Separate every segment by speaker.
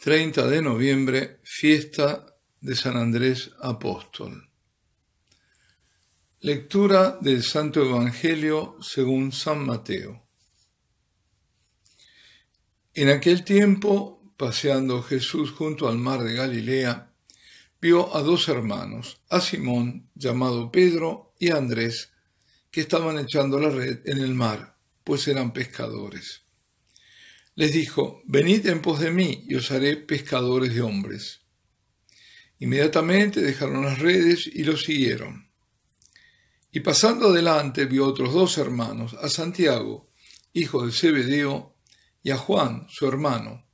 Speaker 1: 30 de noviembre, fiesta de San Andrés Apóstol. Lectura del Santo Evangelio según San Mateo. En aquel tiempo, paseando Jesús junto al mar de Galilea, vio a dos hermanos, a Simón, llamado Pedro, y a Andrés, que estaban echando la red en el mar, pues eran pescadores. Les dijo: venid en pos de mí, y os haré pescadores de hombres. Inmediatamente dejaron las redes y lo siguieron. Y pasando adelante vio otros dos hermanos, a Santiago, hijo de Zebedeo, y a Juan, su hermano,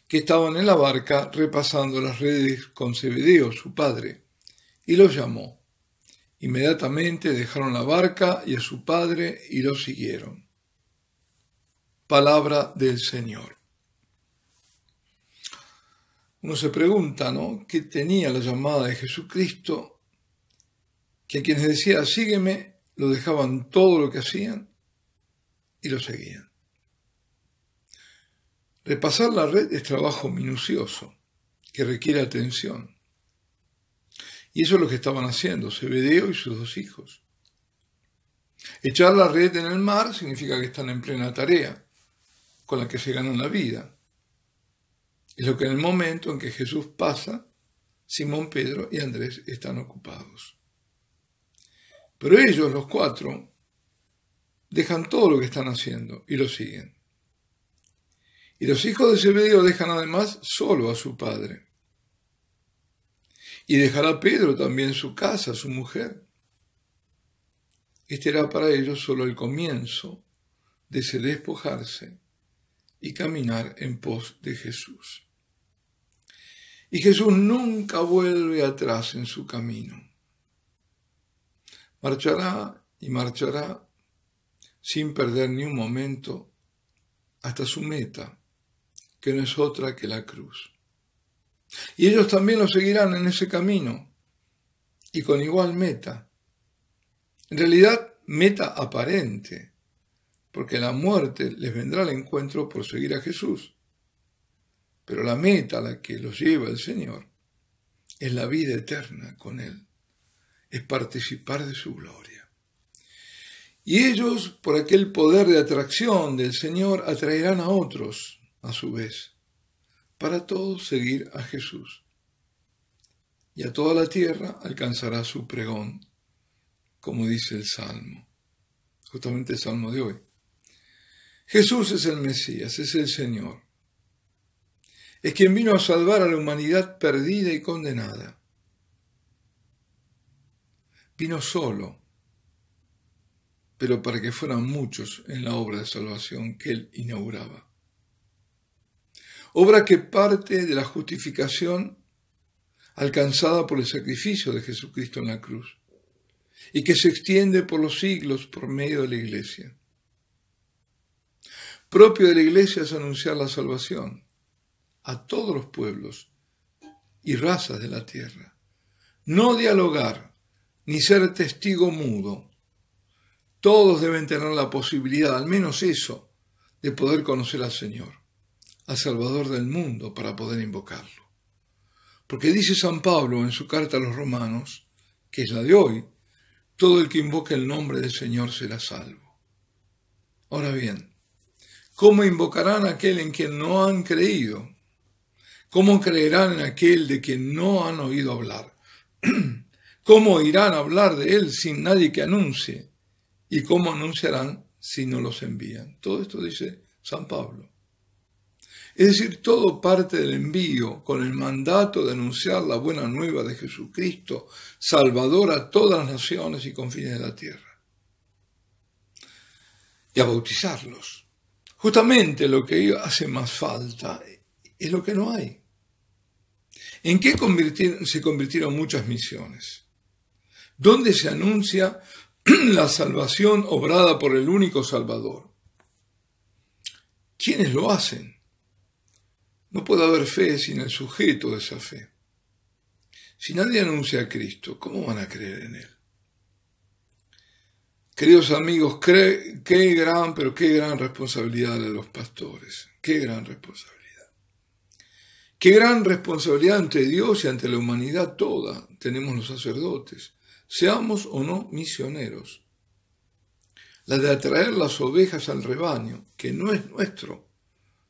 Speaker 1: que estaban en la barca repasando las redes con Zebedeo, su padre, y los llamó. Inmediatamente dejaron la barca y a su padre y lo siguieron. Palabra del Señor. Uno se pregunta, ¿no?, ¿qué tenía la llamada de Jesucristo? Que a quienes decía, sígueme, lo dejaban todo lo que hacían y lo seguían. Repasar la red es trabajo minucioso, que requiere atención. Y eso es lo que estaban haciendo Zebedeo y sus dos hijos. Echar la red en el mar significa que están en plena tarea, con la que se ganan la vida. Es lo que en el momento en que Jesús pasa, Simón, Pedro y Andrés están ocupados. Pero ellos, los cuatro, dejan todo lo que están haciendo y lo siguen. Y los hijos de Zebedeo dejan además solo a su padre. Y dejará Pedro también su casa, su mujer. Este era para ellos solo el comienzo de ese despojarse y caminar en pos de Jesús. Y Jesús nunca vuelve atrás en su camino. Marchará y marchará sin perder ni un momento hasta su meta, que no es otra que la cruz. Y ellos también lo seguirán en ese camino y con igual meta. En realidad, meta aparente, porque la muerte les vendrá al encuentro por seguir a Jesús. Pero la meta a la que los lleva el Señor es la vida eterna con Él, es participar de su gloria. Y ellos, por aquel poder de atracción del Señor, atraerán a otros, a su vez, para todos seguir a Jesús. Y a toda la tierra alcanzará su pregón, como dice el Salmo, justamente el Salmo de hoy. Jesús es el Mesías, es el Señor. Es quien vino a salvar a la humanidad perdida y condenada. Vino solo, pero para que fueran muchos en la obra de salvación que Él inauguraba. Obra que parte de la justificación alcanzada por el sacrificio de Jesucristo en la cruz y que se extiende por los siglos por medio de la Iglesia. Propio de la Iglesia es anunciar la salvación a todos los pueblos y razas de la tierra. No dialogar ni ser testigo mudo. Todos deben tener la posibilidad, al menos eso, de poder conocer al Señor, al Salvador del mundo, para poder invocarlo. Porque dice San Pablo en su carta a los Romanos, que es la de hoy, todo el que invoque el nombre del Señor será salvo. Ahora bien, ¿cómo invocarán a aquel en quien no han creído? ¿Cómo creerán en aquel de quien no han oído hablar? ¿Cómo irán a hablar de él sin nadie que anuncie? ¿Y cómo anunciarán si no los envían? Todo esto dice San Pablo. Es decir, todo parte del envío con el mandato de anunciar la buena nueva de Jesucristo, Salvador a todas las naciones y confines de la tierra. Y a bautizarlos. Justamente lo que hace más falta es lo que no hay. ¿En qué se convirtieron muchas misiones? ¿Dónde se anuncia la salvación obrada por el único Salvador? ¿Quiénes lo hacen? No puede haber fe sin el sujeto de esa fe. Si nadie anuncia a Cristo, ¿cómo van a creer en Él? Queridos amigos, qué gran responsabilidad de los pastores. Qué gran responsabilidad. Qué gran responsabilidad ante Dios y ante la humanidad toda tenemos los sacerdotes, seamos o no misioneros. La de atraer las ovejas al rebaño, que no es nuestro,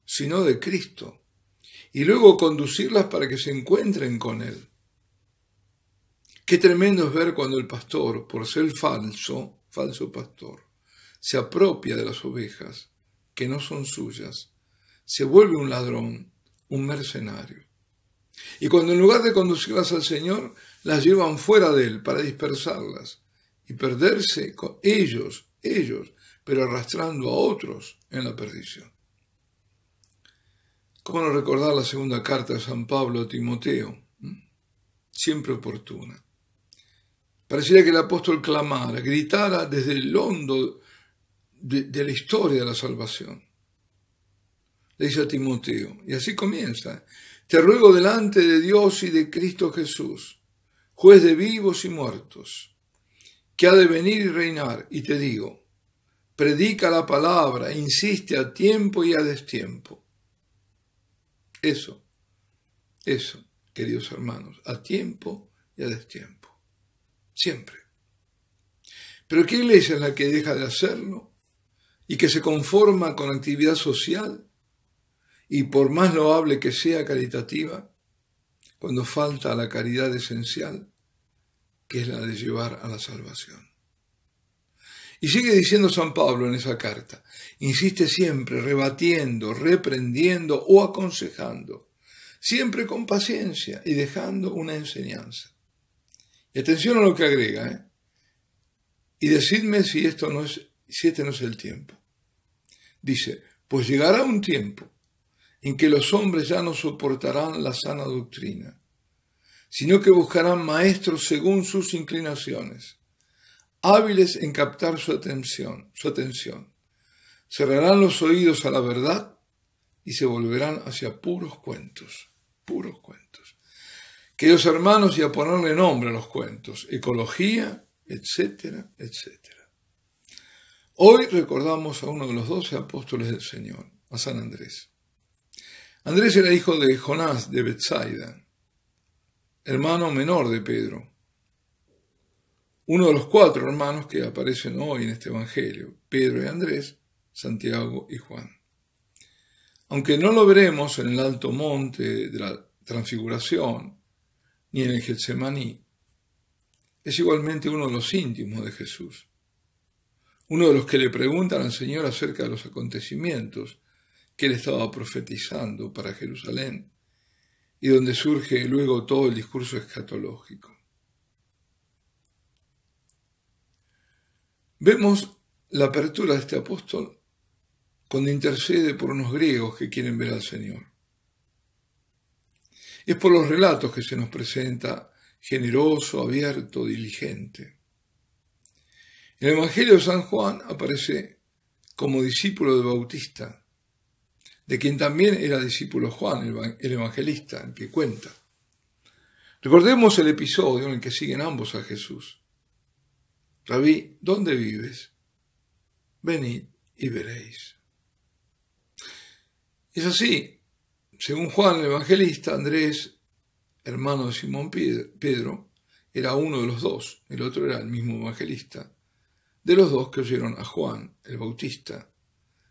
Speaker 1: sino de Cristo, y luego conducirlas para que se encuentren con Él. Qué tremendo es ver cuando el pastor, por ser falso pastor, se apropia de las ovejas, que no son suyas, se vuelve un ladrón, un mercenario. Y cuando en lugar de conducirlas al Señor, las llevan fuera de Él para dispersarlas y perderse con ellos, pero arrastrando a otros en la perdición. ¿Cómo no recordar la segunda carta de San Pablo a Timoteo? Siempre oportuna. Pareciera que el apóstol clamara, gritara desde el hondo de la historia de la salvación. Le dice a Timoteo, y así comienza: te ruego delante de Dios y de Cristo Jesús, juez de vivos y muertos, que ha de venir y reinar, y te digo, predica la palabra, insiste a tiempo y a destiempo. Eso, queridos hermanos, a tiempo y a destiempo. Siempre. Pero ¿qué iglesia es la que deja de hacerlo y que se conforma con actividad social y por más loable que sea caritativa, cuando falta la caridad esencial, que es la de llevar a la salvación? Y sigue diciendo San Pablo en esa carta, insiste siempre rebatiendo, reprendiendo o aconsejando, siempre con paciencia y dejando una enseñanza. Y atención a lo que agrega, y decidme si este no es el tiempo. Dice, pues llegará un tiempo en que los hombres ya no soportarán la sana doctrina, sino que buscarán maestros según sus inclinaciones, hábiles en captar su atención. Cerrarán los oídos a la verdad y se volverán hacia puros cuentos. Queridos hermanos, y a ponerle nombre a los cuentos, ecología, etcétera, etcétera. Hoy recordamos a uno de los 12 apóstoles del Señor, a San Andrés. Andrés era hijo de Jonás de Betsaida, hermano menor de Pedro, uno de los 4 hermanos que aparecen hoy en este Evangelio, Pedro y Andrés, Santiago y Juan. Aunque no lo veremos en el alto monte de la Transfiguración, ni en el Getsemaní, es igualmente uno de los íntimos de Jesús, uno de los que le preguntan al Señor acerca de los acontecimientos que él estaba profetizando para Jerusalén y donde surge luego todo el discurso escatológico. Vemos la apertura de este apóstol cuando intercede por unos griegos que quieren ver al Señor. Es por los relatos que se nos presenta generoso, abierto, diligente. En el Evangelio de San Juan aparece como discípulo de Bautista, de quien también era discípulo Juan, el evangelista, el que cuenta. Recordemos el episodio en el que siguen ambos a Jesús. Rabí, ¿dónde vives? Venid y veréis. Es así. Según Juan el evangelista, Andrés, hermano de Simón Pedro, era uno de los 2, el otro era el mismo evangelista, de los 2 que oyeron a Juan el Bautista,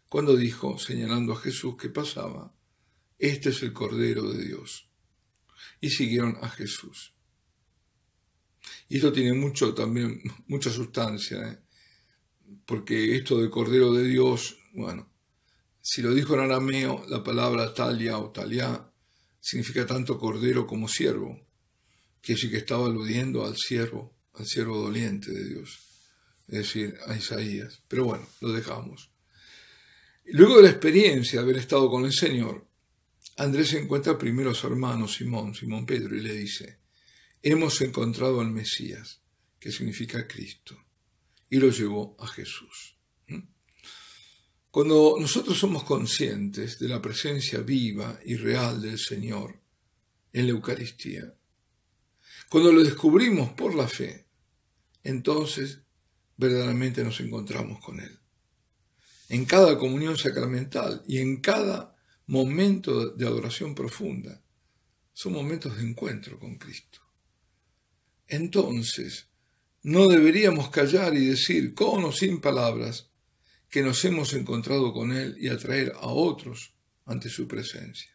Speaker 1: cuando dijo, señalando a Jesús que pasaba, este es el Cordero de Dios. Y siguieron a Jesús. Y esto tiene mucha sustancia, porque esto de Cordero de Dios, bueno, si lo dijo en arameo, la palabra talia o talia significa tanto cordero como siervo, que sí que estaba aludiendo al siervo doliente de Dios, es decir, a Isaías. Pero bueno, lo dejamos. Luego de la experiencia de haber estado con el Señor, Andrés encuentra primero a su hermano Simón Pedro, y le dice, hemos encontrado al Mesías, que significa Cristo, y lo llevó a Jesús. Cuando nosotros somos conscientes de la presencia viva y real del Señor en la Eucaristía, cuando lo descubrimos por la fe, entonces verdaderamente nos encontramos con Él. En cada comunión sacramental y en cada momento de adoración profunda, son momentos de encuentro con Cristo. Entonces, no deberíamos callar y decir, con o sin palabras, que nos hemos encontrado con Él y atraer a otros ante su presencia.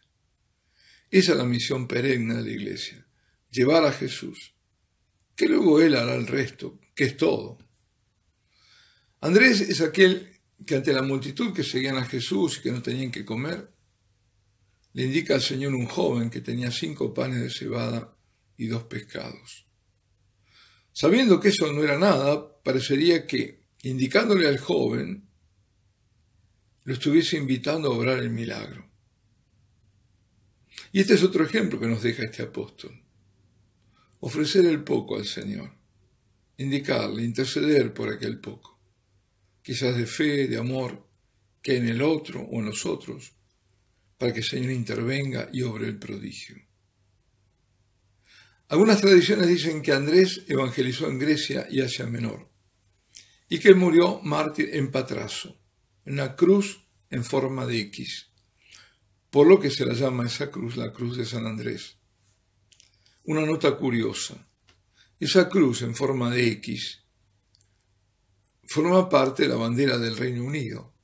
Speaker 1: Esa es la misión perenne de la Iglesia, llevar a Jesús, que luego Él hará el resto, que es todo. Andrés es aquel que ante la multitud que seguían a Jesús y que no tenían que comer, le indica al Señor un joven que tenía 5 panes de cebada y 2 pescados. Sabiendo que eso no era nada, parecería que, indicándole al joven, lo estuviese invitando a obrar el milagro. Y este es otro ejemplo que nos deja este apóstol. Ofrecer el poco al Señor, indicarle, interceder por aquel poco, quizás de fe, de amor, que hay en el otro o en los otros, para que el Señor intervenga y obre el prodigio. Algunas tradiciones dicen que Andrés evangelizó en Grecia y Asia Menor, y que él murió mártir en Patraso, en una cruz en forma de X, por lo que se la llama esa cruz la cruz de San Andrés. Una nota curiosa, esa cruz en forma de X forma parte de la bandera del Reino Unido,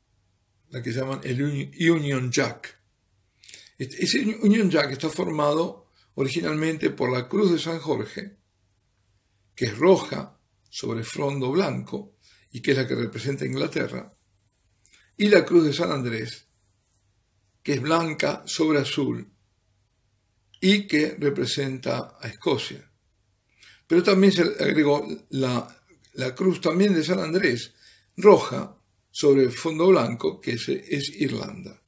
Speaker 1: la que llaman el Union Jack. Ese Union Jack está formado originalmente por la cruz de San Jorge, que es roja sobre fondo blanco y que es la que representa Inglaterra, y la cruz de San Andrés, que es blanca sobre azul y que representa a Escocia. Pero también se agregó la cruz también de San Andrés, roja sobre fondo blanco, que es Irlanda.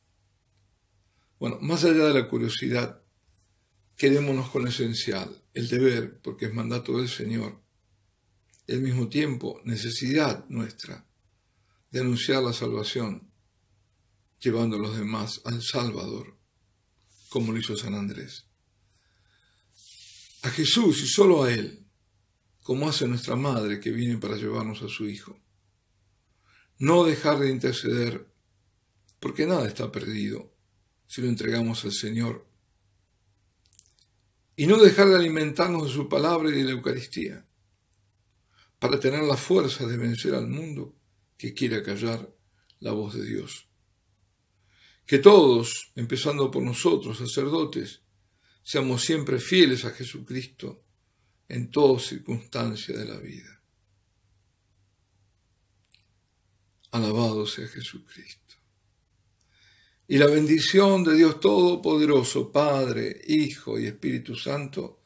Speaker 1: Bueno, más allá de la curiosidad, quedémonos con lo esencial, el deber, porque es mandato del Señor, y al mismo tiempo necesidad nuestra de anunciar la salvación, llevando a los demás al Salvador, como lo hizo San Andrés. A Jesús y solo a Él, como hace nuestra Madre que viene para llevarnos a su Hijo. No dejar de interceder, porque nada está perdido si lo entregamos al Señor. Y no dejar de alimentarnos de su palabra y de la Eucaristía, para tener la fuerza de vencer al mundo que quiere callar la voz de Dios. Que todos, empezando por nosotros, sacerdotes, seamos siempre fieles a Jesucristo en toda circunstancia de la vida. Alabado sea Jesucristo. Y la bendición de Dios Todopoderoso, Padre, Hijo y Espíritu Santo,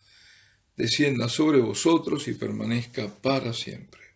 Speaker 1: descienda sobre vosotros y permanezca para siempre.